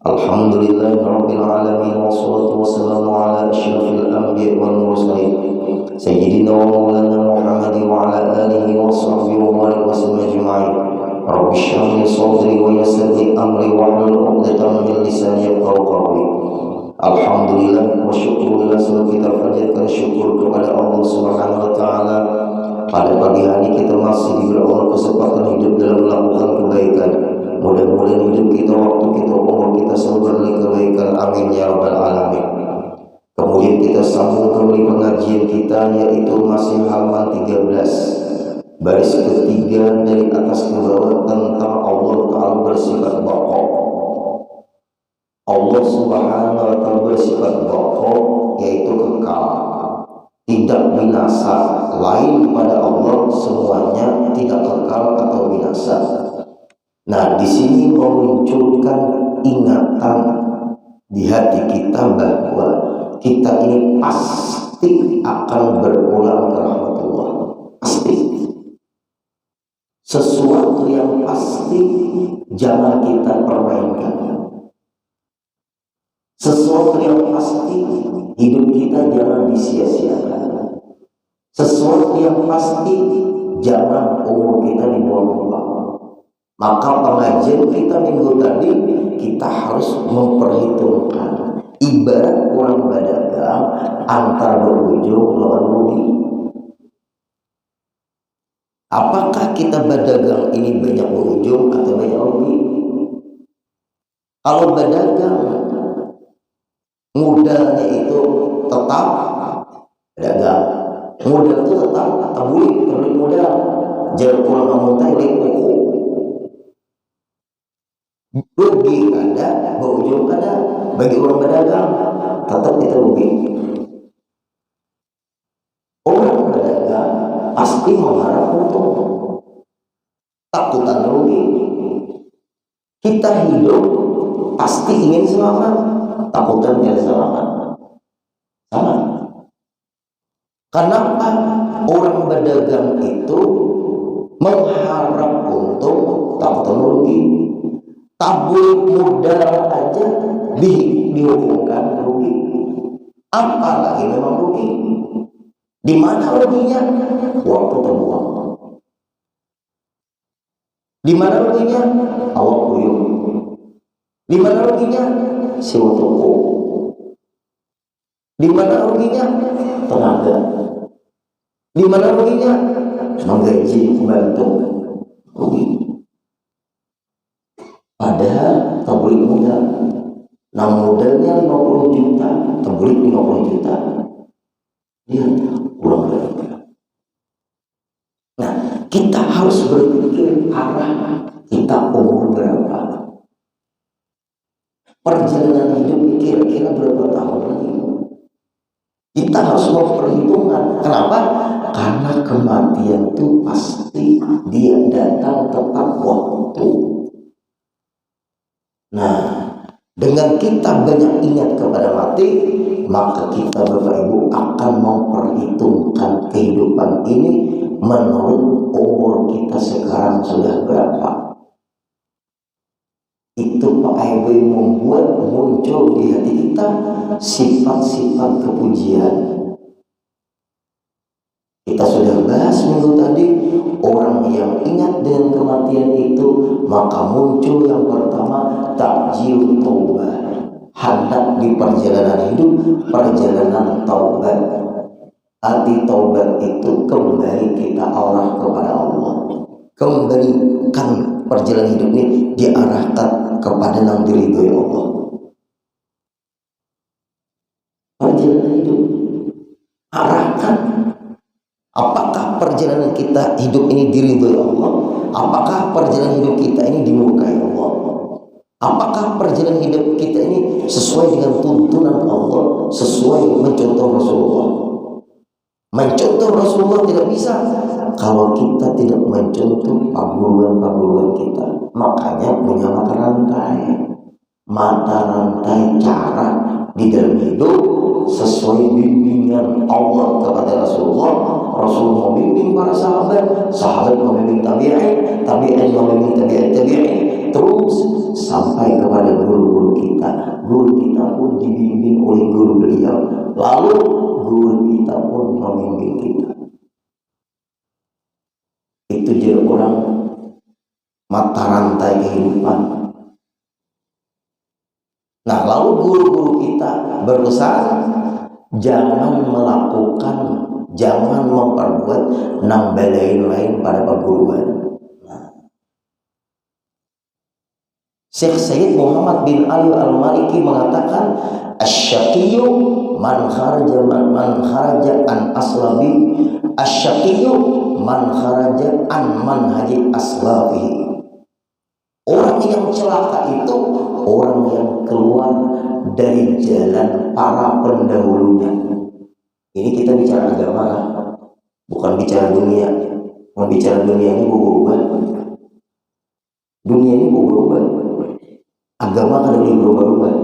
Alhamdulillahi Rabbil Alamin, wassalatu wassalamu ala asyrafil anbiya wal mursalin Sayyidina wa maulana Muhammadin wa ala alihi wa sahbihi wa barik wa sallam ajma'in. Rabbi shrah li sadri wa yassir li amri wahlul 'uqdatam min lisani yafqahu qawli. Alhamdulillah wa syukrulillah, selalu kita panjatkan syukur kepada Allah Subhanahu wa taala. Pada pagi hari kita masih diberi Allah kesempatan hidup dalam melakukan kebaikan. Mudah-mudahan hidup kita, waktu kita, umur kita selalu berlimpah kebaikan. Amin ya rabbal alamin. Kemudian kita sambung kembali pengajian kita, yaitu masih halaman 13, baris ketiga dari atas ke bawah, tentang Allah Ta'ala bersifat baqa. Allah Subhanahu wa Ta'ala bersifat baqa, yaitu kekal, tidak binasa. Lain pada Allah, semuanya tidak kekal atau binasa. Nah, di sini memunculkan ingatan di hati kita bahwa kita ini pasti akan berulang ke rahmatullah. Pasti. Sesuatu yang pasti jangan kita permainkan. Sesuatu yang pasti hidup kita jangan disia-siakan. Sesuatu yang pasti jangan umur kita dibuang-buang. Maka pengajian kita minggu tadi kita harus memperhitungkan, ibarat orang berdagang antar berujung lawan rugi. Apakah kita berdagang ini banyak berujung atau banyak rugi? Kalau berdagang modalnya itu tetap berdagang, modal itu tetap tabulik modal, jangan kurang amuntai pokok. Rugi ada, berujung ada. Bagi orang berdagang tetap itu rugi. Orang berdagang pasti mengharap untung, takutan rugi. Kita hidup pasti ingin selamat, takutan tidak selamat. Sama. Kenapa orang berdagang itu mengharap untung, takutan rugi? Tabur modal aja dihukumkan rugi, apalagi memang rugi. Di mana ruginya? Waktu terbuang. Di mana ruginya? Awak puyuh. Di mana ruginya? Sewa toko. Di mana ruginya? Tenaga. Di mana ruginya? Menggaji pembantu. Rugi. Padahal tablik modal, nah modalnya 50 juta, tablik 50 juta, dia pulang berapa? Nah, kita harus berpikir arah kita umur berapa, perjalanan hidup kira-kira berapa tahun lagi. Kita harus memperhitungkan. Kenapa? Karena kematian itu pasti dia datang tepat waktu. Nah, dengan kita banyak ingat kepada mati, maka kita Bapak Ibu akan memperhitungkan kehidupan ini menurut umur kita sekarang sudah berapa. Itu Pak Ibu membuat muncul di hati kita sifat-sifat kepujian. Kita sudah bahas minggu tadi, orang yang ingat dengan kematian itu, maka muncul yang pertama takjil taubat, hendak di perjalanan hidup, perjalanan taubat. Arti taubat itu kembali kita arah kepada Allah, kembalikan perjalanan hidup ini diarahkan kepada yang diridhoi Allah. Perjalanan hidup arahkan. Apakah perjalanan kita hidup ini diridhoi Allah? Apakah perjalanan hidup kita ini dimurkai Allah? Apakah perjalanan hidup kita ini sesuai dengan tuntunan Allah, sesuai mencontoh Rasulullah? Mencontoh Rasulullah tidak bisa kalau kita tidak mencontoh paguruan-paguruan kita. Makanya punya mata rantai cara di dalam hidup sesuai bimbingan Allah kepada Rasulullah. Rasul membimbing para sahabat, sahabat membimbing tabi'in, tabi'in membimbing tabi'in, terus sampai kepada guru-guru kita Guru kita pun dibimbing oleh guru beliau, lalu guru kita pun membimbing kita. Itu dia orang mata rantai kehidupan. Nah, lalu guru-guru kita berpesan, jangan melakukan, jangan memperbuat nambah lain pada perguruan. Syekh Sayyid Muhammad bin Ali Al-Maliki mengatakan, asy-syaqiyyu man kharaja an aslabi, asy-syaqiyyu man kharaja an manhaji aslabihi. Orang yang celaka itu orang yang keluar dari jalan para pendahulunya. Ini kita bicara agama, bukan bicara dunia. Mau bicara dunia ini berubah. Dunia ini berubah. Agama kan boleh berubah-ubah,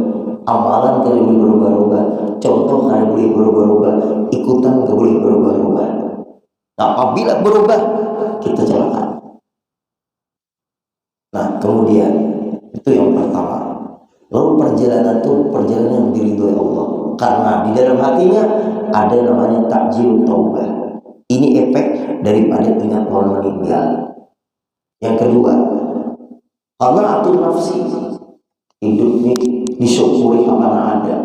amalan kan boleh berubah-ubah, contoh kan boleh berubah-ubah, ikutan kan boleh berubah-ubah. Nah, apabila berubah, kita celaka. Nah, kemudian itu yang pertama. Lalu perjalanan itu perjalanan yang diridhoi Allah, karena di dalam hatinya ada namanya takjil taubah. Ini efek daripada ingat orang meninggal. Yang kedua, karena atur nafsi, hidup ini disyukuri apa ada.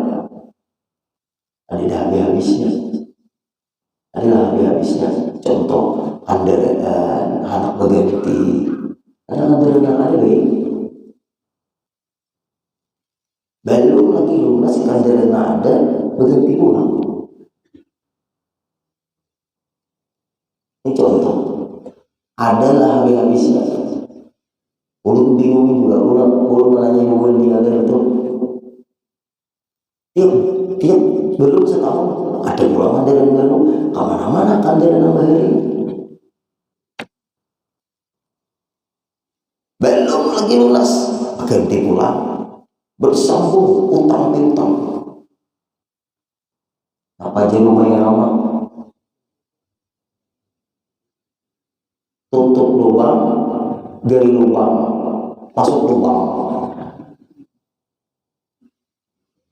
Ada habis-habisnya. Ada habis-habisnya. Contoh, andaran anak berganti. Andaran ada baik. Belum lagi lunas andaran ada berganti pulang. Ini contoh. Adalah habis-habisnya. Ulun bingung juga, ulun menanya ibu dia itu. Dia belum setahun ada pulang andaran baru, kemana-mana andaran nambah hari. Belum lagi lunas, ganti pulang, bersambung utang piutang. Apa aja lumayan lama, tutup lubang, gali lubang, masuk lubang.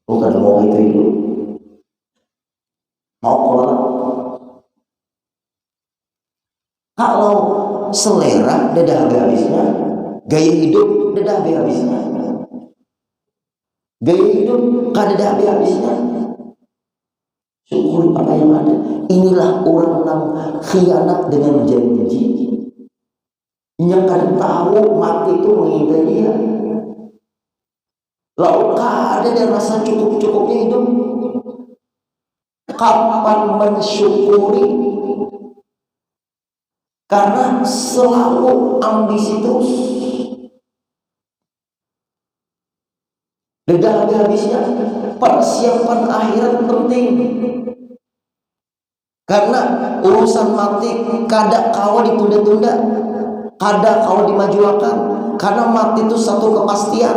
Bukan mau itu hidup, mau kolak. Kalau selera dadah habisnya, gaya hidup dadah habisnya, gaya hidup kada habisnya. Syukuri apa yang ada. Inilah orang yang khianat dengan janji. Yang kada tahu mati itu mengintai dia. Lalu ada yang rasa cukup-cukupnya hidup. Kapan mensyukuri? Karena selalu ambisi terus. Dedah habisnya persiapan akhirat penting. Karena urusan mati kada kawa ditunda-tunda, kada kawa dimajuakan. Karena mati itu satu kepastian.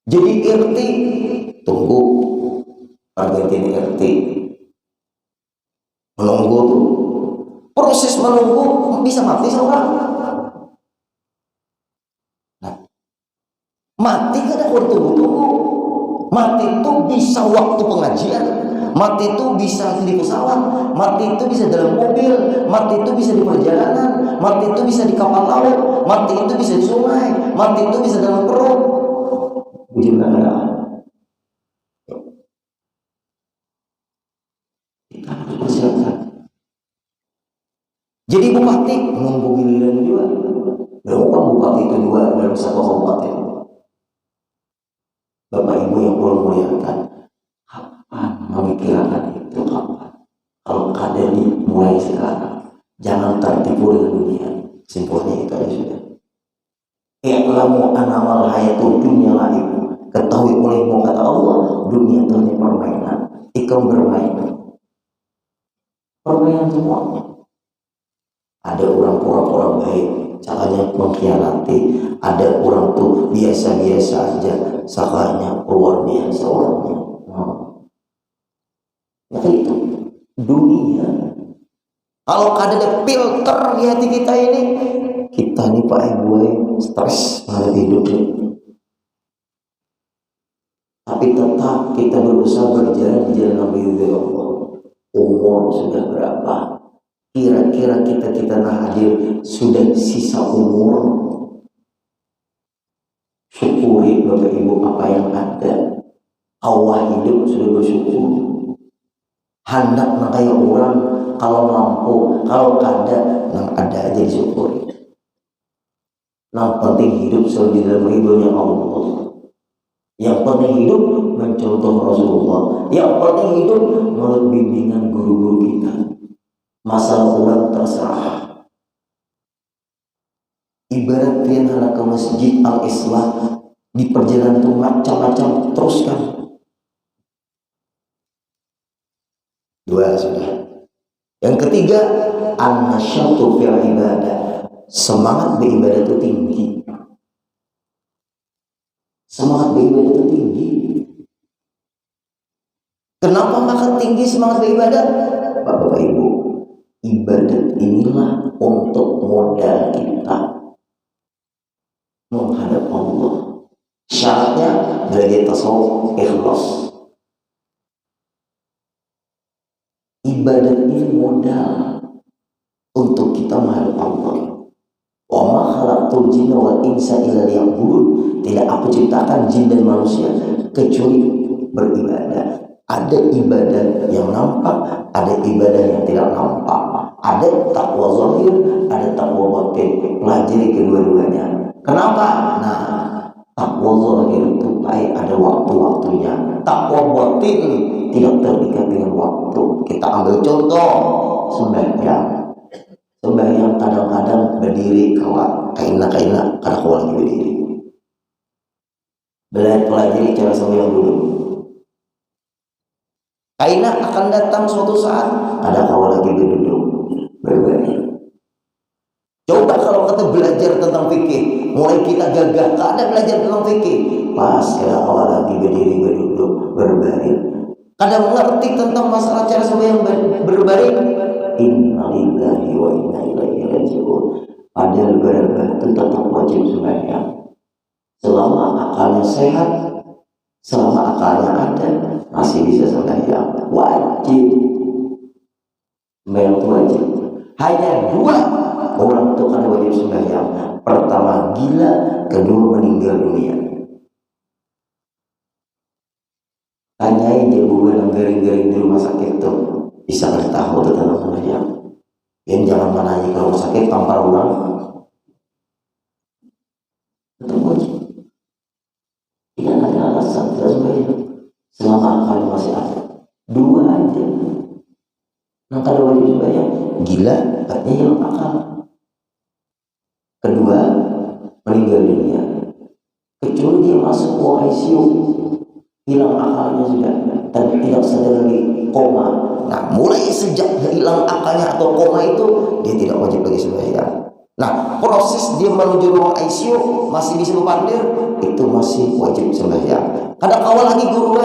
Jadi RT tunggu pergantian RT. Menunggu tuh proses menunggu bisa mati seorang. Nah, mati kada harus tunggu-tunggu. Mati itu bisa waktu pengajian, mati itu bisa di pesawat, mati itu bisa dalam mobil, mati itu bisa di perjalanan, mati itu bisa di kapal laut, mati itu bisa di sungai, mati itu bisa dalam perut. Kita harus persiapkan. Jadi bupati menunggu giliran juga. Berapa bupati itu juga dalam satu kabupaten. Bapak Ibu yang perlu muliakan, kapan memikirkan itu kapan? Kalau kadang mulai sekarang, jangan tertipu dengan dunia. Simpulnya itu aja sudah. I'lamu annamal hayatud dunya la'ib. Ketahui olehmu kata Allah, dunia itu hanya permainan. Ikam bermain. Permainan semuanya. Ada orang pura-pura baik, caranya mengkhianati. Ada orang tuh biasa-biasa aja, sakanya luar biasa orangnya. Nah, itu dunia. Kalau ada filter di hati kita ini, Kita nih Pak Ibu stres menghadapi hidup nih. Tapi tetap kita berusaha berjalan di jalan Nabi Allah. Umur sudah berapa? Kira-kira kita hadir sudah sisa umur. Syukuri Bapak Ibu apa yang ada. Allah hidup sudah bersyukur. Hendak nak kayak orang kalau mampu, kalau kada nang ada aja disyukuri. Yang penting hidup selalu di dalam ridhonya Allah. Yang penting hidup mencontoh Rasulullah. Yang penting hidup menurut bimbingan guru-guru kita. Masalah orang terserah. Ibarat kalian anak ke masjid Al-Islah, di perjalanan itu macam-macam teruskan. Dua sudah. Yang ketiga, an-nasyatu fil ibadah. Semangat beribadah itu tinggi. Semangat beribadah itu tinggi. Kenapa maka tinggi semangat beribadah? Bapak Ibu, ibadat inilah untuk modal kita menghadap Allah. Syaratnya belajar tasawuf ikhlas. Ibadat ini modal untuk kita menghadap Allah. Wa ma khalaqtul jinna wal insa illa liya'budun. Tidak aku ciptakan jin dan manusia kecuali beribadah. Ada ibadah yang nampak, ada ibadah yang tidak nampak. Ada takwa zahir, ada takwa batin. Pelajari kedua-duanya. Kenapa? Nah, takwa zahir itu baik ada waktu-waktunya. Takwa batin tidak terikat dengan waktu. Kita ambil contoh sembahyang. Sembahyang kadang-kadang berdiri kawan, kaina kadang kawan lagi berdiri. Pelajari cara sembahyang dulu. Kaina akan datang suatu saat ada kawan lagi berduduk berbaring. Coba kalau kita belajar tentang fikih, mulai kita gagah, ada belajar tentang fikih, pas ada kawan lagi berdiri berduduk berbaring. Kadang mengerti tentang masalah cara sembahyang berbaring. Innalillahi wa inna ilaihi raji'un. Padahal berbaring itu tetap wajib sembahyang. Selama akalnya sehat, selama akalnya ada, masih bisa sembahyang. Wajib. Sembahyang itu wajib. Hanya dua orang itu kan wajib sembahyang. Pertama gila, kedua meninggal dunia. Tanyain dia bukan garing-garing di rumah sakit tuh, bisa kasih tahu tentang sembahyang. Yang jangan menanya kalau sakit tampar ulang. Itu wajib. Tidak ada alasan tidak sembahyang selama akal masih ada. Dua aja. Nah kalau wajib sembahyang, gila, katanya hilang akal. Kedua, meninggal dunia. Kecuali dia masuk ruang ICU, hilang akalnya sudah, dan tidak sadar lagi, koma. Nah, mulai sejak hilang akalnya atau koma itu, dia tidak wajib lagi sembahyang. Nah, proses dia menuju ruang ICU masih bisa berpandir, itu masih wajib sembahyang. Kadang awal lagi guru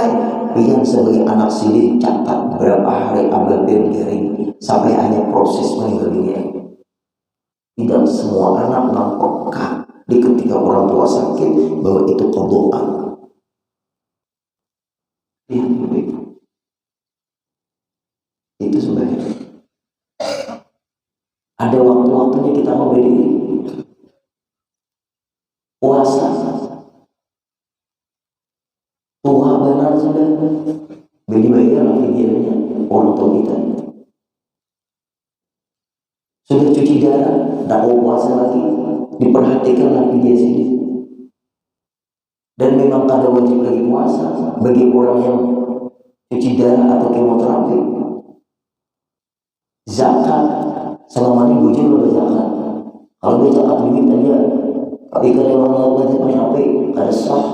yang sebagai anak silih catat berapa hari abad garing sampai hanya proses meninggal dunia. Tidak semua anak nampak di ketika orang tua sakit bahwa itu qadaan. Lihat begitu. Itu sebenarnya. Ada waktu-waktunya kita mau berdiri. Puasa. Tuhan benar sudah. Bagi-bagi videonya orang tua kita. Sudah cuci darah, tidak mau puasa lagi. Diperhatikanlah video sini. Dan memang kada wajib lagi puasa bagi orang yang cuci darah atau kemoterapi. Zakat selama ini bujur lebih zakat. Kalau dia zakat duit aja, tapi kalau orang wajib sampai kada sah.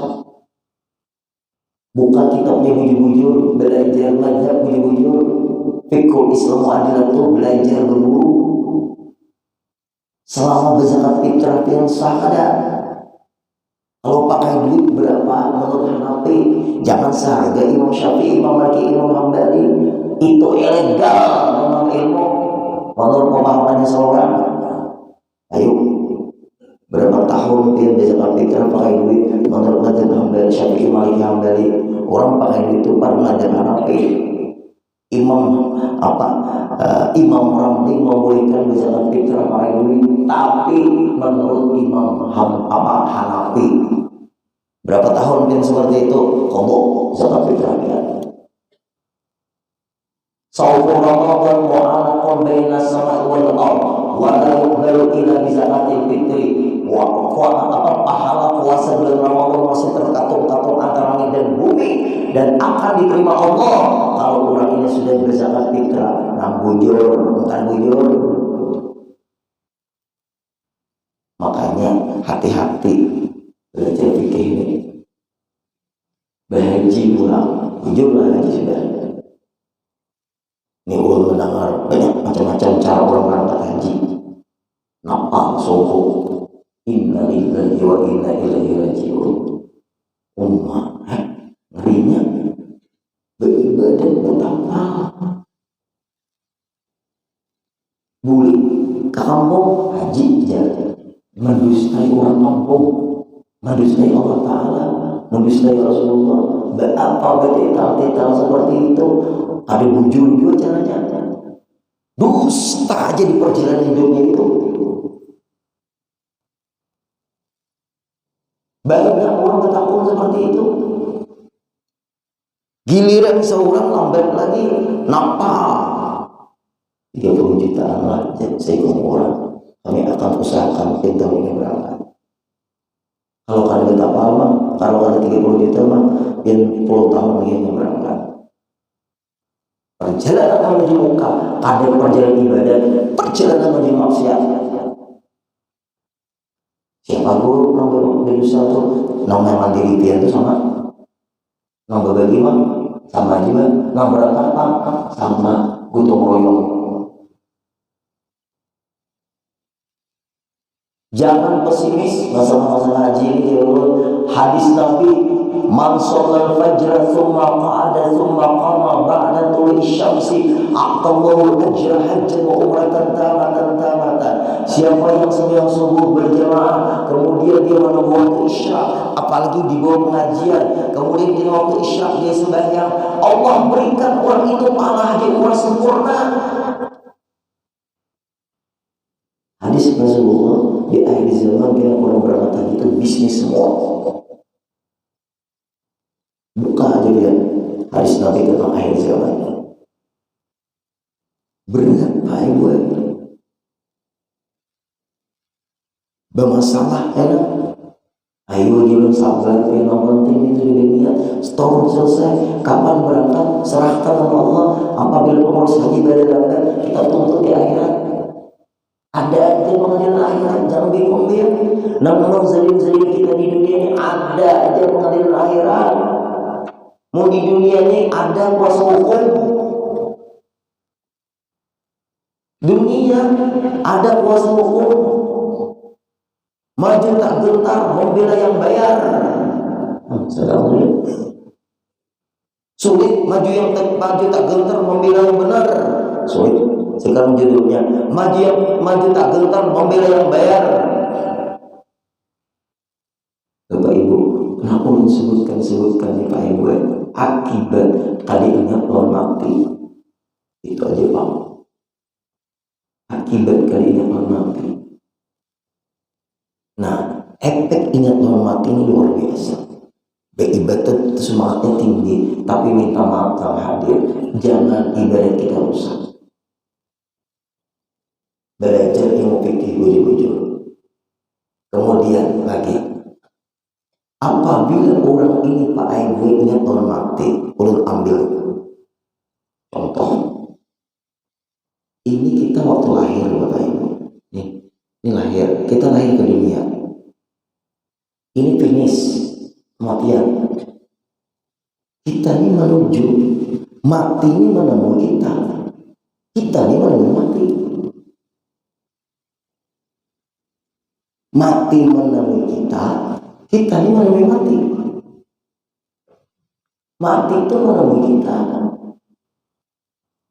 Buka kitabnya bujur-bujur, belajar mazhab bujur-bujur. Fikih Islam adilah itu belajar berguru. Selama berzakat fitrah yang sah ada. Kalau pakai duit berapa menurut Hanafi, jangan seharga Imam Syafi'i, Imam Maliki, Imam Hambali. Itu ilegal memang ilmu menurut pemahamannya seorang. Ayo, tahun dia zakat fitrah pakai duit menurut mazhab Hambali, Syafi'i, Maliki, Hambali orang pakai duit itu pada mazhab Hanafi. Imam Ramli membolehkan zakat fitrah pakai duit, tapi menurut Imam Hanafi berapa tahun dia seperti itu qadha zakat fitrah dia. Saumu Ramadan mu'alaqan baina as-sama'i wal ardh wa la yuqbalu illa bi zakatil fitri. Pahala puasa bulan Ramadan masih terkatung-katung antara langit dan bumi dan akan diterima Allah kalau orang ini sudah berzakat fitrah. Nah, bukan bujur. Makanya hati-hati belajar fikih ini. Berhaji pulang, bujur lah haji sudah. Ini ulun mendengar banyak macam-macam cara orang berangkat haji. Nampak soho, inna lillahi wa inna ilaihi raji'un. Ngerinya beribadah betapa boleh ke kampung haji jalan mendustai orang kampung, mendustai Allah Ta'ala, mendustai Rasulullah. Berapa betul seperti itu. Ada bujur juga caranya. Dusta aja di perjalanan hidupnya itu. Banyak orang ketakutan seperti itu. Giliran seorang lambat lagi nampak 30 jutaan lah seekor orang. Kami akan usahakan pintu ini berangkat. Kalau kalian tak paham, kalau kalian 30 juta mah, 10 tahun lagi yang berangkat. Perjalanan menuju muka, ada perjalanan ibadah, perjalanan menuju maksiat. Siapa guru nomor berusaha tuh, nomor mandiri pian itu sama, nomor bagi mah sama juga, nomor apa sama gotong royong. Jangan pesimis masalah haji ini. Hadis Nabi, man shallal fajr tsumma qa'ada tsumma qama ba'da tulu'i syamsi aqallahu ajra hajjan wa umratan tamatan. Siapa yang sembahyang subuh berjamaah kemudian dia menunggu waktu isya, apalagi di bawah pengajian, kemudian di waktu isya dia sembahyang, Allah berikan orang itu pahala haji umrah sempurna. Hadis Rasulullah, di akhir zaman kira orang berangkat haji itu bisnis semua. Buka aja dia hadis Nabi tentang akhir zaman. Berat Pak Ibu. Bermasalah enak. Ayo jangan sabar, yang penting itu dilihat. Setahun selesai, kapan berangkat serahkan sama Allah. Apabila pengurus haji berangkat, kita tuntut di akhirat. Ada aja pengadilan akhirat, jangan bingung dia. Namun zalim-zalim kita di dunia ini ada aja pengadilan akhirat. Mau di dunia ini ada kuasa hukum. Dunia ada kuasa hukum. Maju tak gentar, membela yang bayar. Sulit maju tak gentar, membela yang benar. Sulit. Sekarang judulnya maju tak gentar, membela yang bayar. Bapak Ibu, kenapa disebutkan nih Pak Ibu? Akibat tadi ingat lawan mati. Itu aja Pak. Akibat kali ingat lawan mati. Nah, efek ingat lawan mati ini luar biasa. Beribadah semangatnya tinggi, tapi minta maaf kalau hadir. Jangan ibadah kita rusak. Belajar ilmu fikih bujur-bujur. Kemudian lagi, apabila orang ini Pak Ibu ingat orang mati, ulun ambil contoh. Ini kita waktu lahir Bapak Ibu. Ini lahir, kita lahir ke dunia. Ini finish, kematian. Kita ini menuju mati, ini menemui kita. Kita ini menemui mati. Mati menemui kita, kita ini menemui mati. Mati itu menemui kita.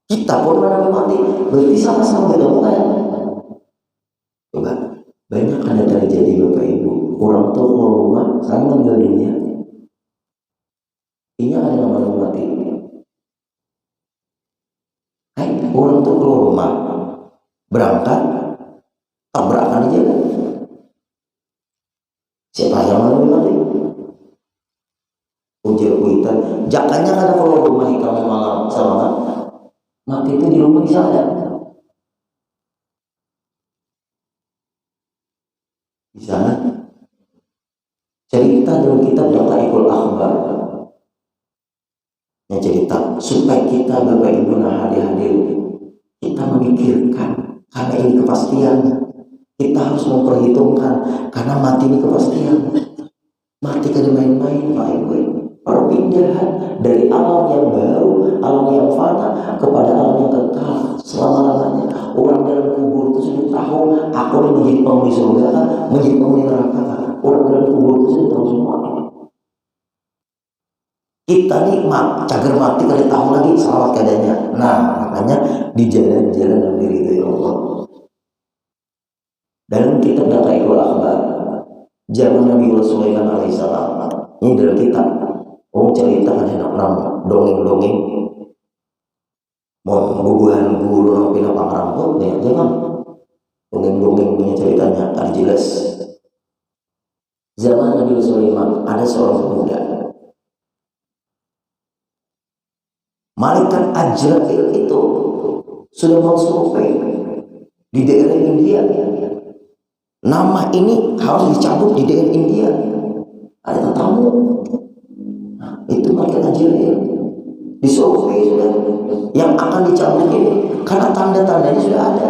Kita pun menemui mati. Berarti sama-sama ketemu kan? Coba, banyak ada terjadi Bapak Ibu. orang tuh keluar rumah sekarang meninggal dunia, ini ada nama mati. Orang tuh keluar rumah berangkat tabrakan aja kan, siapa yang mau mati? Ujar kuitan, jakanya kada keluar rumah kamu malam sama mati itu di rumah bisa ada. Di sana cerita dalam kitab Daqaiqul Akhbar yang cerita supaya kita Bapak Ibu nah hadir kita memikirkan karena ini kepastian, kita harus memperhitungkan karena mati ini kepastian. Mati kada main-main Pak Ibu. Perpindahan dari alam yang baru, alam yang fana kepada alam yang kekal selama-lamanya. Orang dalam kubur itu sudah tahu aku ini menjadi penghuni surga kan, menjadi penghuni neraka kan. Orang dalam kubur itu sudah tahu semua. Kita nih cagar mati kada tahu lagi selamat keadaannya. Nah makanya di jalan-jalan yang diri Allah. Dalam kitab Daqaiqul Akhbar zaman Nabi Sulaiman alaihissalam ini dalam kitab. Cerita kan enak nama dongeng-dongeng mau bubuhan guru nopi napang rambut ya jangan dongeng-dongeng punya ceritanya tak jelas. Zaman Nabi Sulaiman ada seorang pemuda, malaikat Ajrail itu sudah mau survei di daerah India. Nama ini harus dicabut di daerah India. Ada tamu itu malaikat Ajrail disurvei sudah yang akan dicabut ini karena tanda-tandanya sudah ada.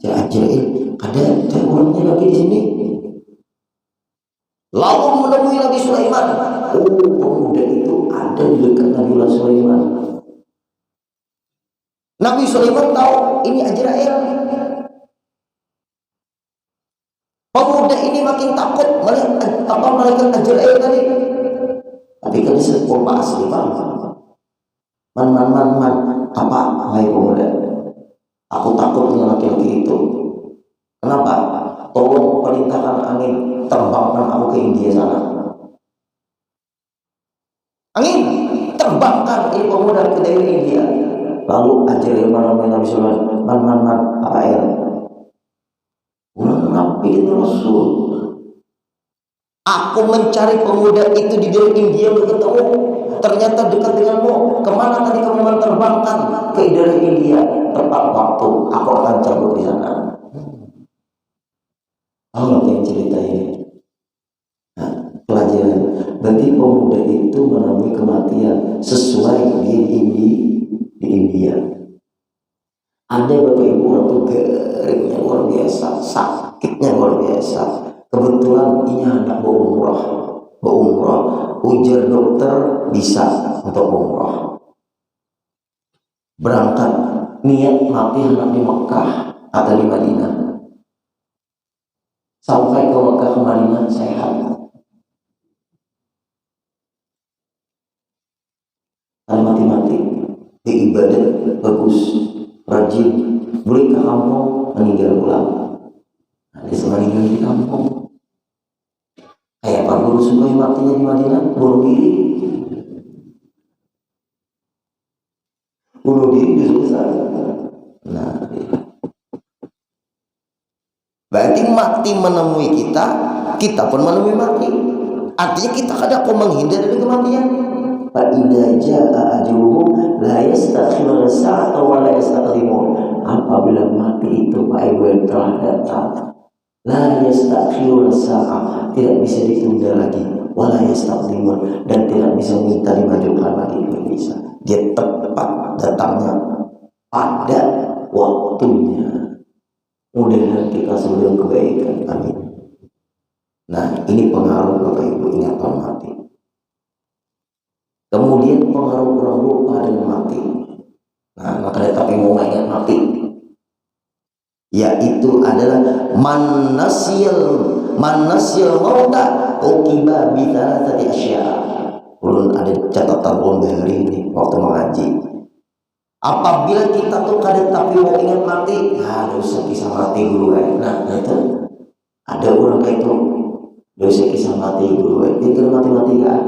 Ajrail ada orangnya lagi di sini. Lalu menemui Nabi Sulaiman. Pemuda itu ada di dekat Nabi Sulaiman. Nabi Sulaiman tahu ini Ajrail. Pemuda ini makin takut melihat malaikat Ajrail tadi. Tapi kan disebut asli bang. Man, apa hai pemuda? Aku takut dengan laki-laki itu. Kenapa? Tolong perintahkan angin terbangkan aku ke India sana. Angin terbangkan ini pemuda ke daerah India. Lalu Ajrail menemui Nabi Sulaiman. Man, apa ya? Ulang Nabi itu Rasul. Aku mencari pemuda itu di daerah India belum ketemu. Ternyata dekat denganmu. Kemana tadi kamu menerbangkan ke daerah India? Tepat waktu aku akan cabut di sana. Allah yang cerita ini. Nah, pelajaran. Berarti pemuda itu menemui kematian sesuai di India. Ada Bapak Ibu orang tuh garingnya luar biasa, sakitnya luar biasa. Kebetulan ini hendak berumrah, ujar dokter bisa untuk umrah. Berangkat niat mati hendak di Mekah atau di Madinah. Sampai ke Mekah ke Madinah sehat. Mati di ibadah bagus, rajin, boleh ke kampung meninggal pulang. Ada meninggal di kampung. Kayak Pak Guru Sungguh matinya di Madinah, bunuh diri di susah. Nah, berarti mati menemui kita pun menemui mati. Artinya kita kadang menghindar dari kematian. Fa idza jaa ajaluhum la yastakhiruna sa'atan wa la yastaqdimun. Apabila mati itu Pak Ibu telah datang, la yastakhiruna sa'ah, tidak bisa ditunda lagi, wa la yastaqdimun, dan tidak bisa minta dimajukan lagi, tidak bisa. Dia tepat datangnya pada waktunya. Mudah-mudahan kita sebelum kebaikan, amin. Nah, ini pengaruh Bapak Ibu ingatan mati. Kemudian pengaruh orang lupa dengan mati. Nah, maka tapi mau ingat mati, yaitu adalah man nasyal mauta uqiba bi thalathati asya. Ulun ada catatan ulun hari ini waktu mengaji. Apabila kita tuh kada tapi mau ingat mati, harus bisa mati dulu. Nah itu Ada orang kayak itu dosa kisah mati gue itu mati-mati kan.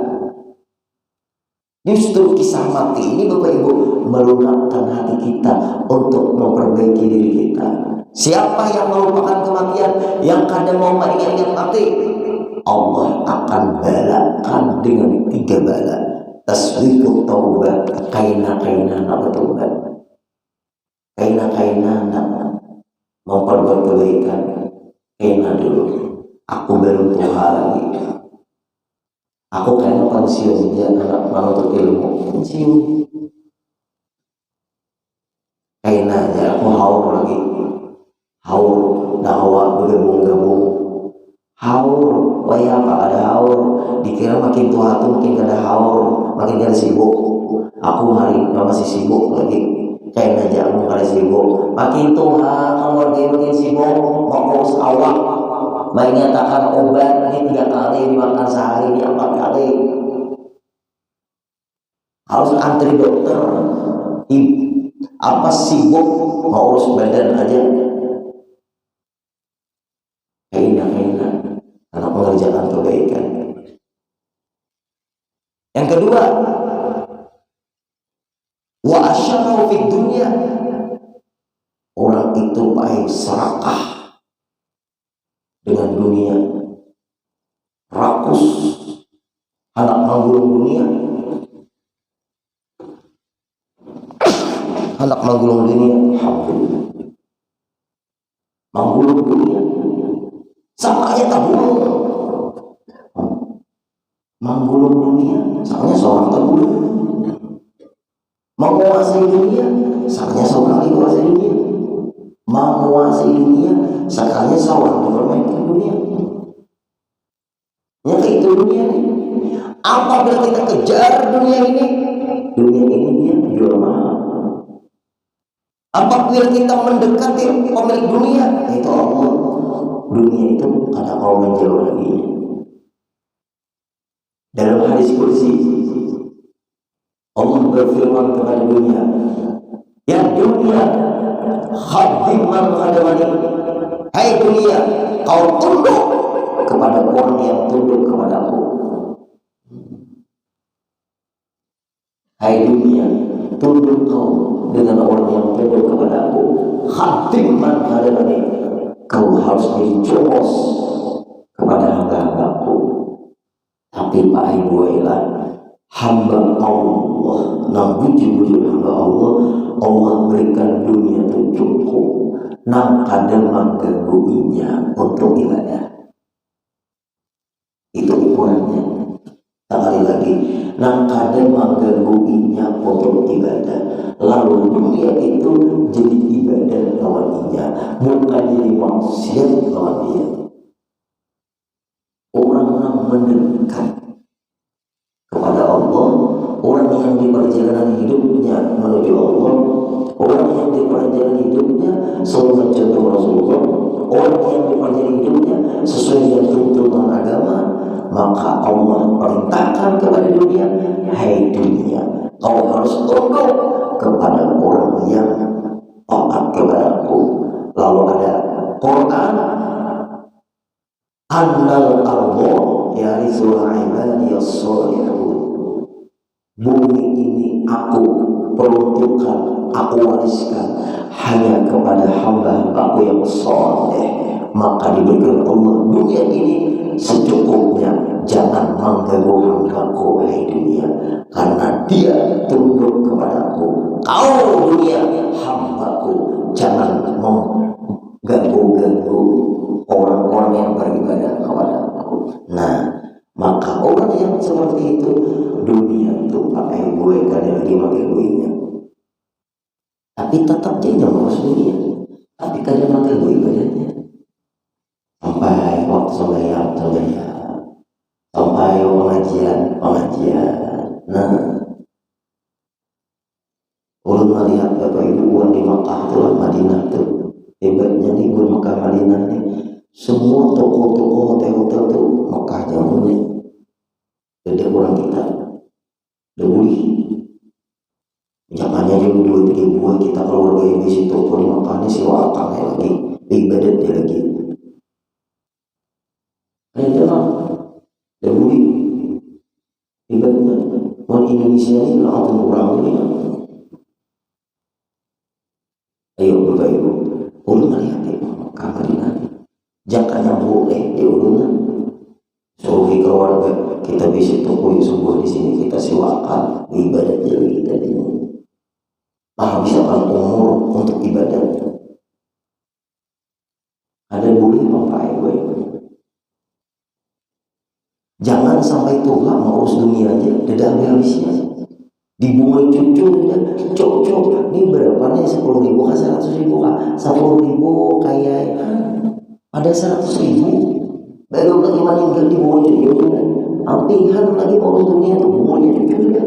Justru kisah mati ini Bapak Ibu melunakkan hati kita untuk memperbaiki diri kita. Siapa yang melupakan kematian, yang kadang mau ingat-ingat mati, Allah akan balakan dengan 3 bala. Taswiqut taubat, kaina-kaina nak bertobat, kaina-kaina nak memperbuat kebaikan. Kaina dulu, aku baru Tuhan lagi. Aku kayaknya pensiun aja, anak menuntut ilmu pensiun. Kaina aja, aku haur lagi, haur dakwah bergabung-gabung. Haur, wah ya Pak ada haur. Dikira makin tua tuh makin gak ada haur, makin gak ada sibuk. Aku hari ini masih sibuk lagi. Kaina aja aku gak ada sibuk. Makin tua kamu lagi makin sibuk, mau urus awak. Menyatakan obat ini 3 kali dimakan sehari, ini 4 kali. Harus antri dokter. Apa sibuk mau urus badan aja. Kaina karena mengerjakan kebaikan. Yang kedua, wa asyarru fid dunya. Orang itu baik serakah dengan dunia, rakus, anak manggulung dunia, anak manggulung dunia, manggulung dunia, sama aja tabung, manggulung dunia, sama seorang tabung, menguasai dunia, sama seorang menguasai dunia, menguasai dunia, sekarangnya seorang mempermainkan dunia. Ya itu dunia ini. Apabila kita kejar dunia ini dia jual mahal. Apabila kita mendekati pemilik dunia, itu Allah. Dunia itu ada kaum yang jauh lagi. Dalam hadis kursi, Allah berfirman kepada dunia, ya dunia, khadim man khadamani. Hai dunia, kau tunduk kepada orang yang tunduk kepadaku. Hai dunia, tunduk kau dengan orang yang tunduk kepadaku. Khadim man khadamani. Kau harus dicobos kepada hamba-hambaku. Tapi Pak Ibu hamba Allah, namun jujur hamba Allah berikan dunia itu cukup. Nang kadang menggangguinya untuk ibadah. Itu ukurannya. Sekali lagi, nang kadang menggangguinya untuk ibadah. Lalu dunia itu jadi ibadah lawannya, bukan jadi maksiat lawan dia. Orang yang mendekat kepada Allah, orang yang di perjalanan hidupnya menuju Allah, orang yang di perjalanan hidupnya selalu mencontoh Rasulullah, orang yang di perjalanan hidupnya sesuai dengan tuntunan agama, maka Allah perintahkan kepada dunia, hai dunia, kau harus tunduk kepada orang yang taat kepadaku. Lalu ada Quran, annal ardo yarithuha ibadiyas sholihun. Bumi ini aku peruntukkan, aku wariskan hanya kepada hamba-hambaku yang soleh. Maka diberikan Allah dunia ini secukupnya, jangan mengganggu hambaku, hai dunia, karena dia tunduk kepadaku. Kau dunia, hambaku, jangan mengganggu-ganggu orang-orang yang beribadah kepadaku. Nah, maka orang yang seperti itu, dunia itu pakai gue kadang lagi menggangguinya, tapi tetap dia ngurus dunia, tapi kadang mengganggu ibadahnya. Sampai waktu sembahyang, sampai pengajian. Nah, ulun melihat Bapak Ibu di Makkah tuh, Madinah tuh, hebatnya di Makkah Madinah nih, semua toko-toko hotel-hotel tuh Makkah jauhnya. Jadi orang kita debuli, jangannya juga 2-3 buah kita keluarga yang di situ pun makanya si wakangnya lagi ibadat dia lagi. kenal dahulu ibaratnya orang Indonesia ini langsung orang ini. Ayo Bapak Ibu, ulun melihat di Mekah Madinah, jakanya boleh diulungan. Suruh keluarga kita bisa toko sebuah di sini, kita sewakan ibadat jadi kita ini. Menghabiskan umur untuk ibadat. Ada boleh Bapak Ibu. Jangan sampai tua mengurus dunia aja, tidak habisnya. Dibuat cucu dan cocok. Ini berapa nih? 10.000 kah 100.000 kah? 10.000 kayak ada 100.000. Baru lagi meninggal dibuat cucu dan ampihan lagi mengurus dunia itu buatnya cucu dan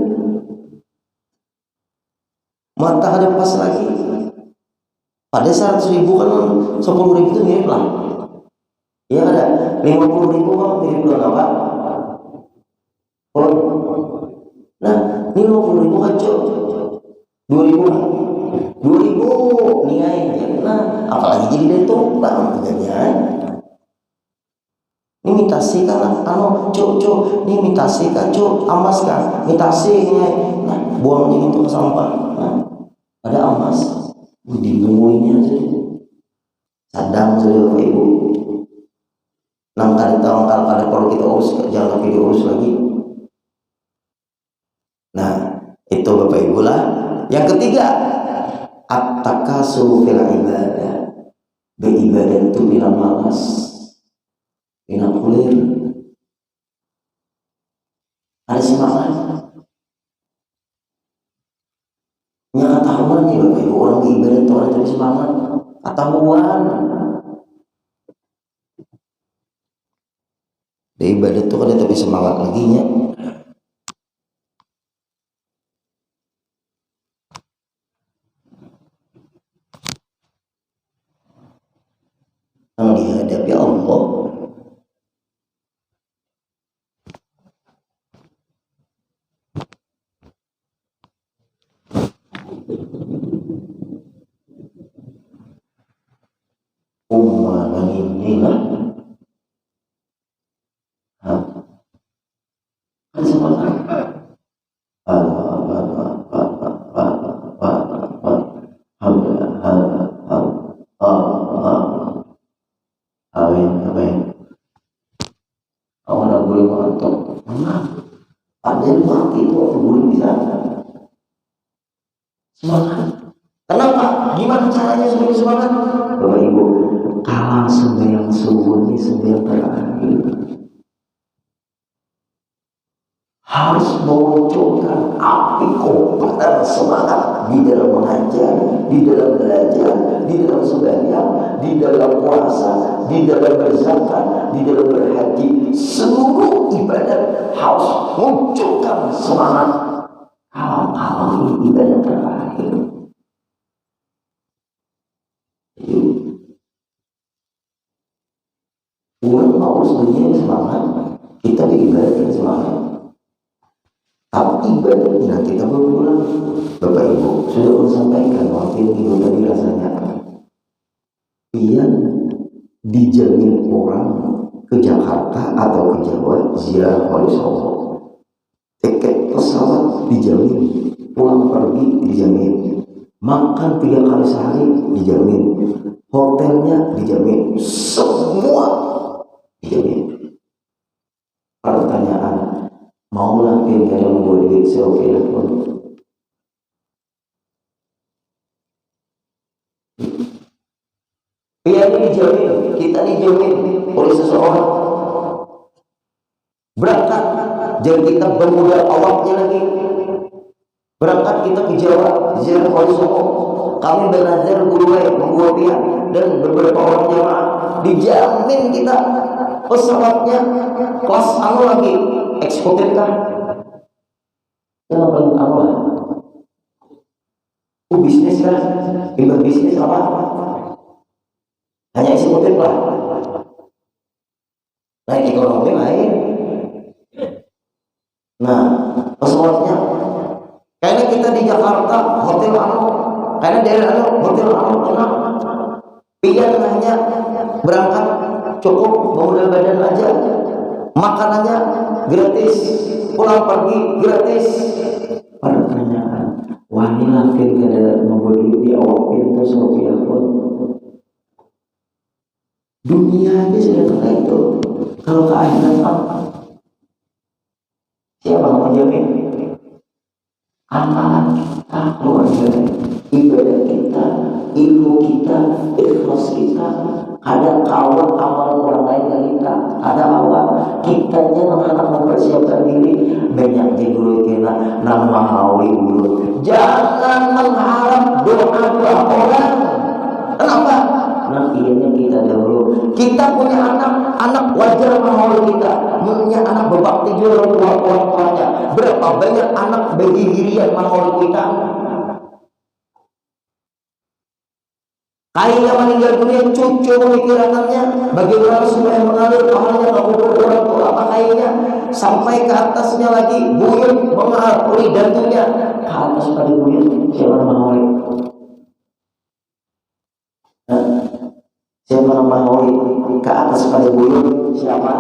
mata ada pas lagi. Pada 100.000 kan 10.000 itu mirip lah. Ya ada 50.000 kan mirip dengan apa? Nah, ini 50.000 kacau 2.000 niai. Nah, apalagi jadi dari tumpang ini mitasi kan cok ini mitasi kan cok amas kan mitasi niai. Nah, buangnya itu ke sampah. Nah, ada amas dibuangnya sadang saja Bapak Ibu. Nangkal tahun kalau kita urus jangan lagi diurus lagi. Nah, itu Bapak Ibu lah. Yang ketiga, at-takasur fil ibadah. Beribadah itu bila malas, bila kulir. Ada semangat. Yang ketahuan nih Bapak Ibu, orang beribadah itu orang jadi semangat. Ketahuan. Di ibadah itu kan tapi semangat lagi nya. Yang dihadapi Allah. Ummah ini lah. Kan semangat. Amin. Awak nak boleh mengantuk. Ada yang mati itu boleh bisa. Semangat. Kenapa? Gimana caranya supaya semangat? Bapak Ibu, kalau sembahyang subuh ini sembahyang terakhir harus memunculkan api kobaran semangat di dalam mengajar, di dalam belajar, di dalam sembahyang, di dalam puasa, di dalam berzakat, di dalam berhaji. Seluruh ibadat harus munculkan semangat. Kalau ini ibadat terakhir, orang mau sebenarnya semangat, kita beribadah semangat. Tapi ibadahnya kita berpulang. Bapak Ibu sudah pun sampaikan waktu minggu tadi rasanya yang dijamin orang ke Jakarta atau ke Jawa ziarah Wali Songo, tiket pesawat dijamin, pulang pergi dijamin, makan 3 kali sehari dijamin, hotelnya dijamin, semua dijamin. Pertanyaan, maulah kita membuat duit seoke pun. Ini dijamin, kita dijamin oleh seseorang. Berangkat, jangan kita bermodal awaknya lagi. Berangkat kita ke Jawa, ziarah Wali Songo. Kami bernazar guru membuat pihak dan beberapa orang jamaah. Dijamin kita pesawatnya kelas anu lagi. Eksportir kan? Jangan berlaku lah. Bisnis kan? Ibarat bisnis apa? Hanya eksportir lah. Naik ekonomi lain. Nah, pesawatnya. Karena kita di Jakarta, hotel anu. Karena daerah anu, hotel anu. Pian hanya berangkat cukup modal badan aja, gratis, pulang pergi gratis. Pertanyaan, wanita kada membeli di awak pintu rupiah pun. Dunia aja sudah kata itu. Kalau ke akhirat apa? Siapa yang menjamin? Amalan kita, keluarga, ibadah kita, ilmu kita, ikhlas kita. Ada kawan amalan orang lain yang kita, ada awal kitanya anak mempersiapkan diri banyak di dulu kita nama hawi dulu. Jangan mengharap doa orang. Kenapa? Nanti kita dahulu. Kita punya anak wajar mahal kita. Punya anak berbakti juga orang tuanya. Berapa banyak anak bagi dirian mahal kita. Kayaknya meninggal dunia cucu memikirkannya. Bagi orang semua yang mengalir pahalanya kabur orang tua apa kayaknya. Sampai ke atasnya lagi buyut mengalir datunya. Ke atas pada buyut siapa mahal? Siapa mau ke atas pada buyut? Siapa?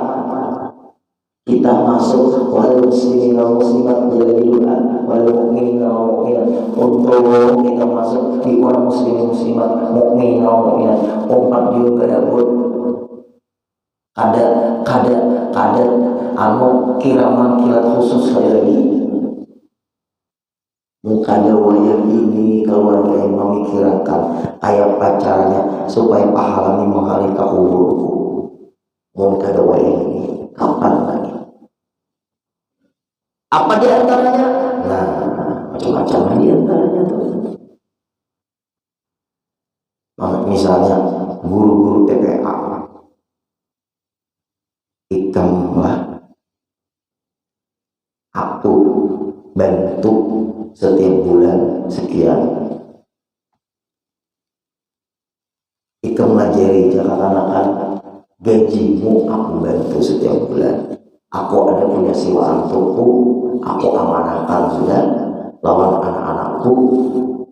Kita masuk wal muslimin wal muslimat menjadi doa wal mukminin wal mukminat. Untuk kita masuk di orang muslim muslimat mukmin wal mukminat. Umpat juga dapur. Kada anu kiraman kilat khusus saya lagi. Bukan wayang ini keluarga yang memikirkan kayak pacarnya supaya pahalanya mengalir ke kuburku. Mungkin ada wayang ini kapan lagi? Apa di antaranya? Nah, macam-macam di antaranya tuh. Misalnya guru-guru TPA, hitamlah aku bantu setiap bulan sekian. Ikam ngajari anak-anak gajimu aku bantu setiap bulan. Aku ada punya siwaan toko, aku amanahkan sudah lawan anak-anakku.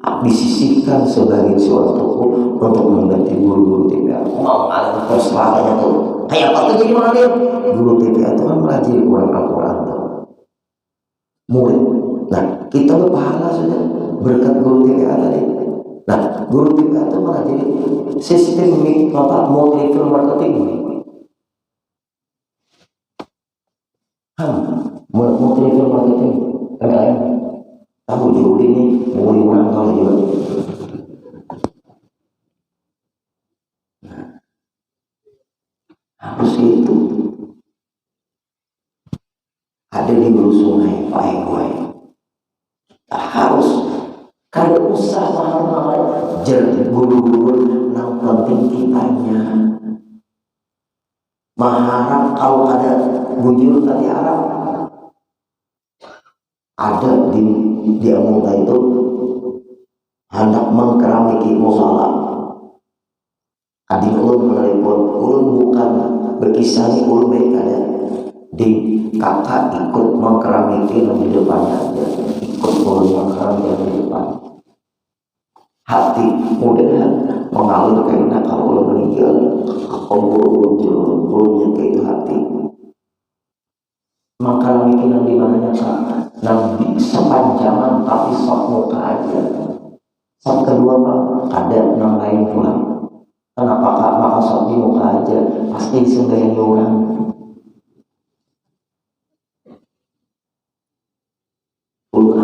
Aku disisihkan sebagai siwaan toko untuk mengganti guru-guru TPA. Mau ada persoalannya tuh. Kayak apa tuh jadi mana dia? Guru TPA itu kan melajari orang Al-Quran tuh. Murid. Nah, kita berpahala sudah berkat guru TPA tadi. Nah, guru TPA itu malah jadi sistem multi-level marketing. Multi-level marketing. MLM. Tahu juga ini mau orang tahu juga. Nah, harus itu. Ada di hulu sungai baik-baik. Harus kada usah mahal-mahal jadi guru-guru yang penting kitanya mengharap kalau ada bujur tadi Arab ada di Amunta itu hendak mengkeramiki musala. Adik ulun menelepon, ulun bukan berkisah nih ulun baik ada di kakak ikut mengkeramiki di depannya aja, ikut ulun mengkeramiki di depan. Hati mudah mengalir karena kalau ulun meninggal, ulun ke itu hati. Mengkeramiki di mananya kak, nabi sepanjangan tapi sok muka aja. Sok kedua pak ada yang lain pula. Kenapa kak maka sok di muka aja, pasti seenggaknya orang.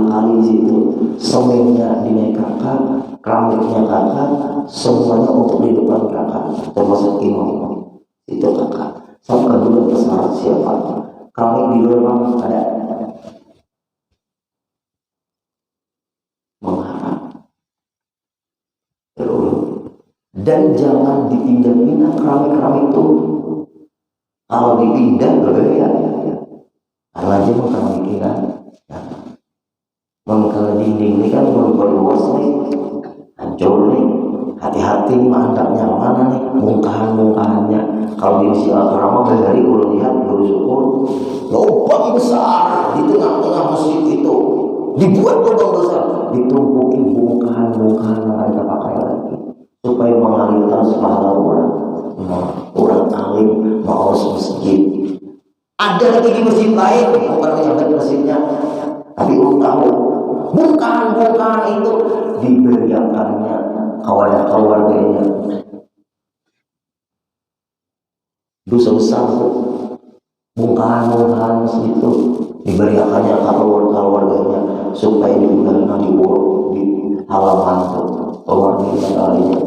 Kali situ semennya di kakak, keramiknya kakak, semuanya untuk di depan kakak, termasuk imam itu kakak. Sampai kedua pesawat siapa? Keramik di luar ada mengharap terus, dan jangan dipindah-pindah keramik-keramik itu. Kalau dipindah berbeda, karena dia mengkeramik kan. Kalau dinding ini kan memperluas nih, hancur nih, hati-hati mandaknya mana nih, mungkahan-mungkahannya. Kalau di Masjid Al-Haram dari ulun lihat bersyukur, lubang besar di tengah-tengah masjid itu, dibuat lubang besar, ditumpukin mungkahan-mungkahan yang ada pakai lagi, supaya mengalirkan pahala orang alim, maurus masjid. Ada lagi di masjid lain, bukan menyambat masjidnya, tapi ulun tahu bukan itu diberiakannya keluarganya. Dosa besar tuh. Bongkahan masjid itu diberiakannya keluarganya supaya diundang di halaman tuh keluarganya kalinya.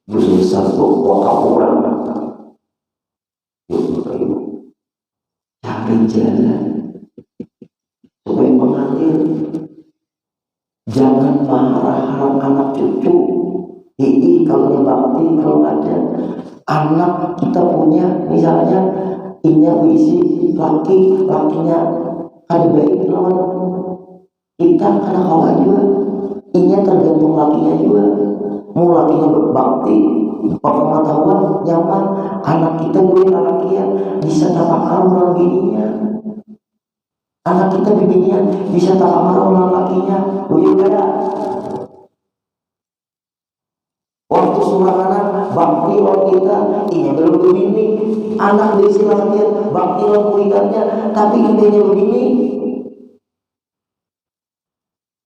Dosa besar tuh wakaf orang. Cari jalan supaya mengalir. Jangan harap anak cucu. Kalau bakti, kalau ada anak kita punya, misalnya inya berisi lakinya ada baik lawan kita karena kawan juga, inya tergantung lakinya juga. Mau lakinya berbakti, pengetahuan nyaman, anak kita boleh lakinya bisa tafakar dengan bininya. Anak kita bininya bisa tafakar dengan lakinya, boleh beda. Waktu anak bakti lawan kita, inya belum begini. Anak dari silahkan bakti lawan kuitannya, tapi indahnya begini.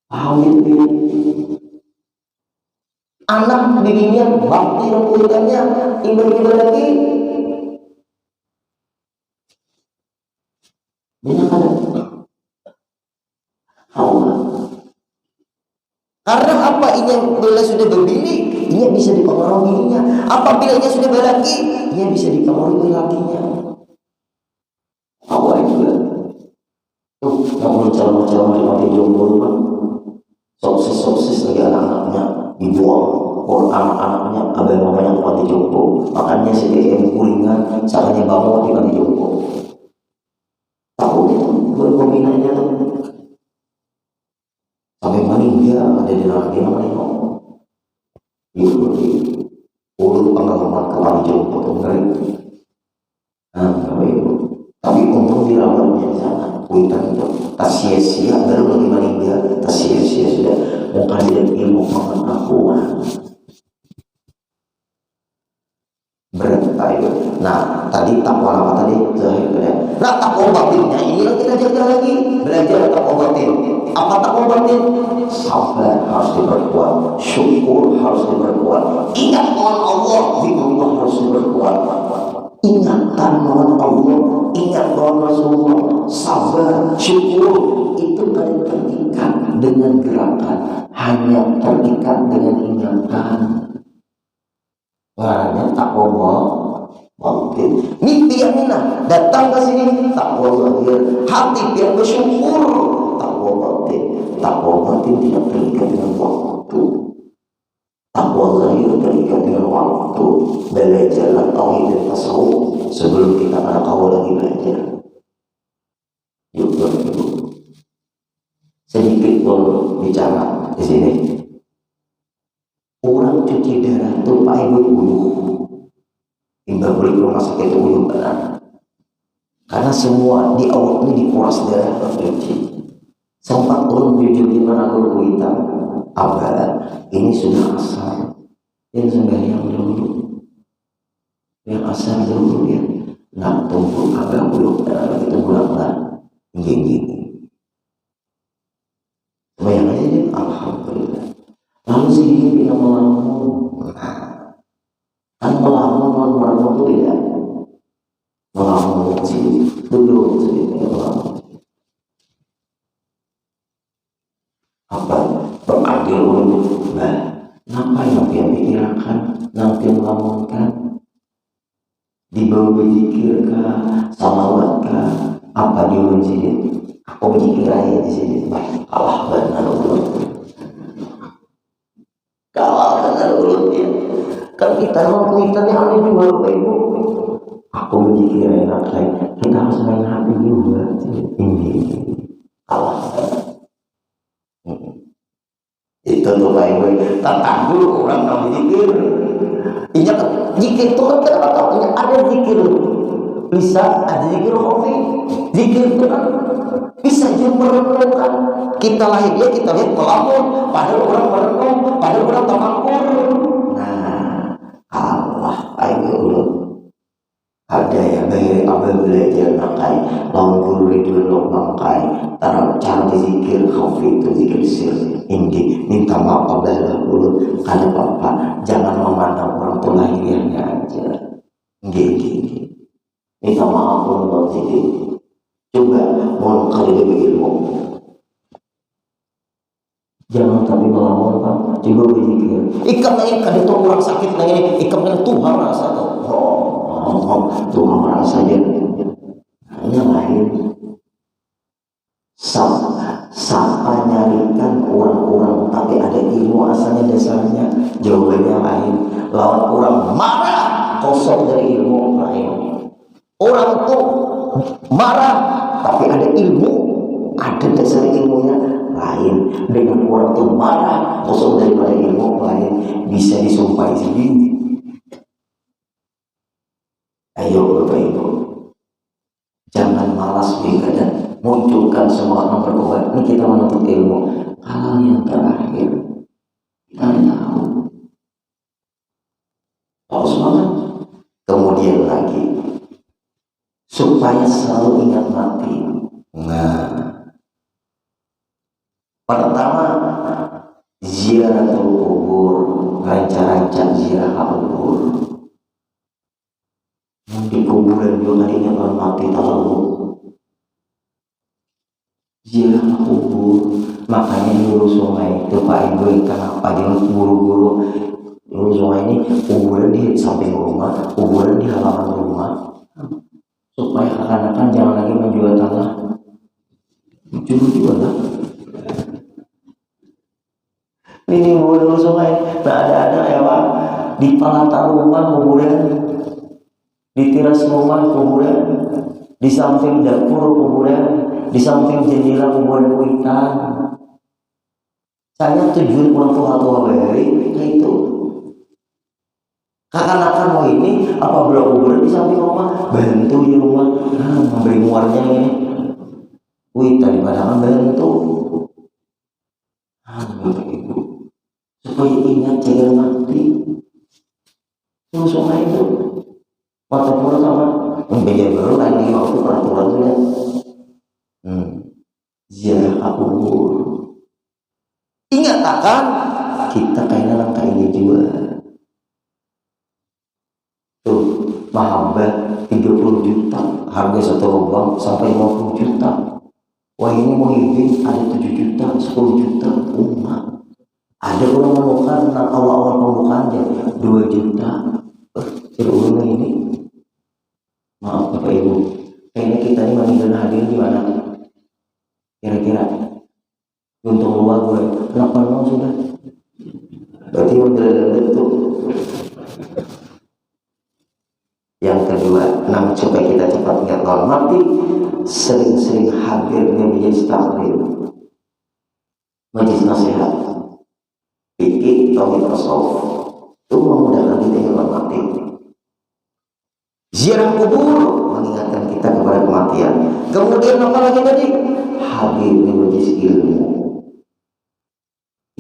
Paham itu? Anak beginian bakti lawan kuitannya, indah lagi. Banyak ada. Karena apa? Inya bila sudah berbini, inya bisa dipengaruhi bininya. Apabila inya sudah berlaki, inya bisa dipengaruhi lakinya. Awal juga. Tuh, yang calon-calon mati jomblo kan, sukses lagi anak-anaknya dibuang, anak-anaknya abang mamanya mati jomblo. Makanya CDM kuringan, caranya bangun di mati jomblo. Tahu itu berkombinanya tuh. Sampai meninggal ada di dalam dia menengok. Urut pengalaman kembali jomblo tuh ngeri. Tapi untung dirawatnya di sana. Kuitan itu tak sia-sia, baru lagi meninggal tak sia-sia sudah. Bukan dia ilmu pengetahuan. Berat ayo. Nah tadi takwa apa tadi? Nah takwa batinnya inilah kita jaga lagi. Belajar takwa batin. Apa takwa batin? Sabar harus diperkuat, syukur harus diperkuat, ingat dengan Allah, zikrullah harus diperkuat. Ingatkan dengan Allah, ingat dengan Rasulullah, sabar, syukur itu kan terikat dengan gerakan, hanya terikat dengan ingatan. Makanya takwa batin. Mimpi yang mana? Datang ke sini takwa zahir, hati yang bersyukur. Takwa batin tidak terikat dengan waktu. Takwa zahir terikat dengan waktu. Belajarlah tauhid dan tasawuf sebelum kita anak awal lagi belajar. Yuk. Sedikit pun bicara di sini. Orang cuci darah itu pakai uyuh. Imbang beli rumah sakit itu uyuh benar. Karena semua di awal ini dikuras darah tercuci. Sempat turun jujur di mana aku hitam. Abad ini sudah asal. Yang sembahyang dulu. Yang asal dulu ya. Nak tunggu agak belum itu bulan-bulan. Gini. Sembahyang aja deh. Alhamdulillah. Lalu sedikit kita melamun. Kan melamun itu tidak. Melamun sih. Duduk sedikit melamun. Apa beradil untuk ngapain yang pikirkan nanti melamunkan dibawa berzikir kah salawat kah apa dia menjadi aku berzikir aja di sini kalah benar ulutnya kan kita kuitannya aneh juga Bapak Ibu aku berzikir enak kita harus main hati juga ini kalah itu tuh baik tentang dulu orang mau zikir ingat zikir itu kan kita tahu ada zikir bisa ada zikir khafi zikir itu kan bisa juga merenungkan kita lahirnya kita lihat melamun padahal orang merenung padahal orang tafakur nah Allah ayo ada ya bayi abah belajar nakai lawan guru ridwan lo mangkai cara berzikir khafi itu zikir sir indi minta maaf abah dahulu karena bapak jangan memandang orang tua lahirnya aja gini minta maaf untuk zikir coba mau kali lebih ilmu jangan tapi melamun pak coba berzikir ikam nanya kada tuh orang sakit nanya ikam nanya Tuhan rasa tuh Tuhan merasa aja hanya lain siapa nyarikan orang-orang tapi ada ilmu asalnya dasarnya jawabannya lain lawan orang marah kosong dari ilmu lain orang tuh marah tapi ada ilmu ada dasar ilmunya lain dengan orang tuh marah kosong daripada ilmu lain bisa disumpahi sendiri. Ayo Bapak Ibu, jangan malas dan munculkan semangat memperkuat. Ini kita menuntut ilmu. Kalau yang terakhir, kita tahu. Harus semangat. Kemudian lagi, supaya selalu ingat mati. Nah, pertama ziaratul kubur, rancang-rancang ziarah kubur. Di kuburan juga ingat orang mati tahu ziarah kubur. Makanya dulu sungai itu Pak Ibu kenapa dia buru-buru dulu sungai ini kuburan di samping rumah, kuburan di halaman rumah supaya akan-akan jangan lagi menjual tanah jual lah. Ini dulu sungai tak ada ya Pak di palata rumah kuburan, di teras rumah kuburan, di samping dapur kuburan, di samping jendela kuburan witan. Saya tujuan pulang tua beri itu. Kakak-kakak mau ini apabila kuburan di samping rumah, bantu di rumah, memberi muarnya ini. Witan di padang bantu. Bapak Ibu, supaya ingat jangan mati. Sungai itu. Waktu pulang sama membayar baru lagi waktu peraturan itu ya. Ziarah kubur. Ingat akan kita kayaknya langkah ini juga. Tuh, mahabbah 30 juta, harga satu lubang sampai 50 juta. Wah ini mau hidup ada 7 juta, 10 juta umat. Ada orang menemukan awal-awal pembukaannya 2 juta. Terus ini maaf Bapak Ibu, kayaknya kita ini meninggal hadir di mana? Kira-kira untung luar gue, kenapa mau sudah? Berarti mendalam itu. Yang kedua, supaya kita cepat ingat kalau mati, sering-sering hadirnya menjadi taklim, majelis nasihat, fikih atau tasawuf, itu memudahkan kita ingat mati. Ziarah kubur mengingatkan kita kepada kematian. Kemudian apa lagi tadi? Hadir di majelis ilmu.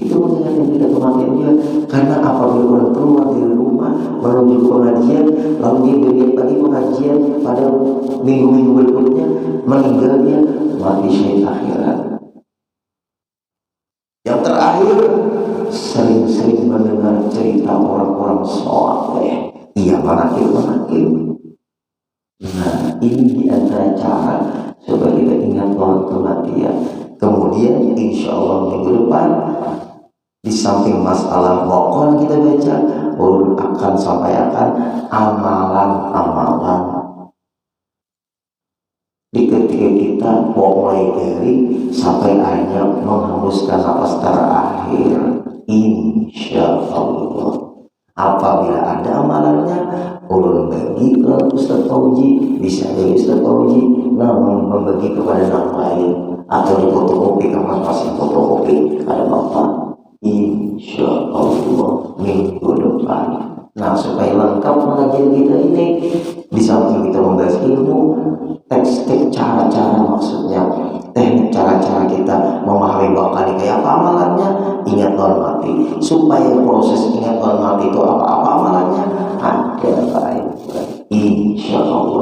Itu mengingatkan kita kematian juga. Karena apabila orang keluar dari rumah menuju pengajian, lalu dia berlihat lagi pengajian pada minggu-minggu berikutnya, meninggal dia mati syahid akhirat. Yang terakhir, sering-sering mendengar cerita orang-orang soleh. Iya, manakib. Nah, ini di antara cara supaya kita ingat bahwa kematian. Kemudian insya Allah minggu depan di samping masalah pokok yang kita baca, ulun akan sampaikan amalan-amalan di ketika kita mulai dari sampai akhirnya menghembuskan nafas terakhir. Insya Allah. Apabila ada amalannya, ulun bagi ke Ustaz Fauji, bisa dari Ustaz Fauji, namun membagi kepada yang lain atau di fotokopi kamar pasien fotokopi ada bapak. Insya Allah minggu depan. Nah supaya lengkap pengajian kita ini, di samping kita membahas ilmu, teks-teks cara-cara maksudnya teknik cara-cara kita memahami bakal kayak apa amalannya, ingat non mati. Supaya proses ingat non mati itu apa amalannya ada baik. Insya Allah.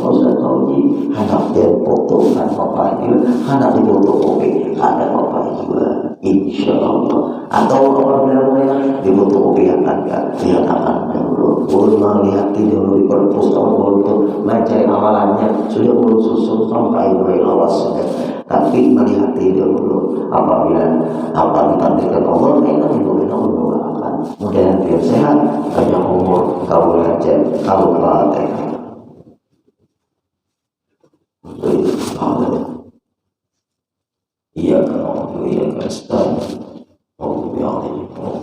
Ustaz Tauji, anak dia foto kan bapak juga, anak dia foto kopi ada bapak juga, insya Allah. Atau apabila mereka di foto kopi akan lihat akan dulu, ulun melihat dulu di perpustakaan untuk mencari amalannya sudah ulun susun sampai lawas sudah. Tapi melihat dulu apabila apa ditakdirkan Allah, kita menunggu akan mudah dia sehat, banyak umur, kau belajar, kau pelatih. Iya kan, iya kan, setahun. Oh ya Allah.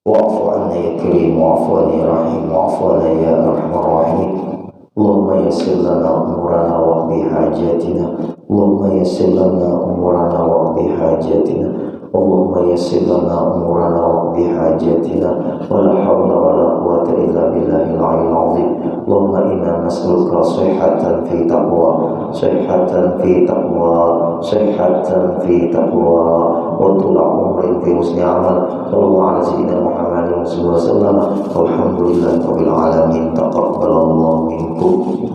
Wa'fu anna ya karim, wa'fu anna ya rahim, wa'fu anna ya arhamar rahimin. Allahumma yassir lana umurana waqdi hajatina. Allahumma yassir lana umurana waqdi hajatina. Allahumma yassir lana umurana waqdi hajatina. Wa la hawla wa la quwwata illa billahil aliyyil azim. Allahumma inna nas'aluka sihhatan fi taqwa, sihhatan fi taqwa, sihhatan fi taqwa, wa tula umrin fi husni amal. Sallallahu ala sayyidina Muhammadin sallallahu alaihi wasallam. Walhamdulillahi rabbil alamin. Taqabbalallahu minkum.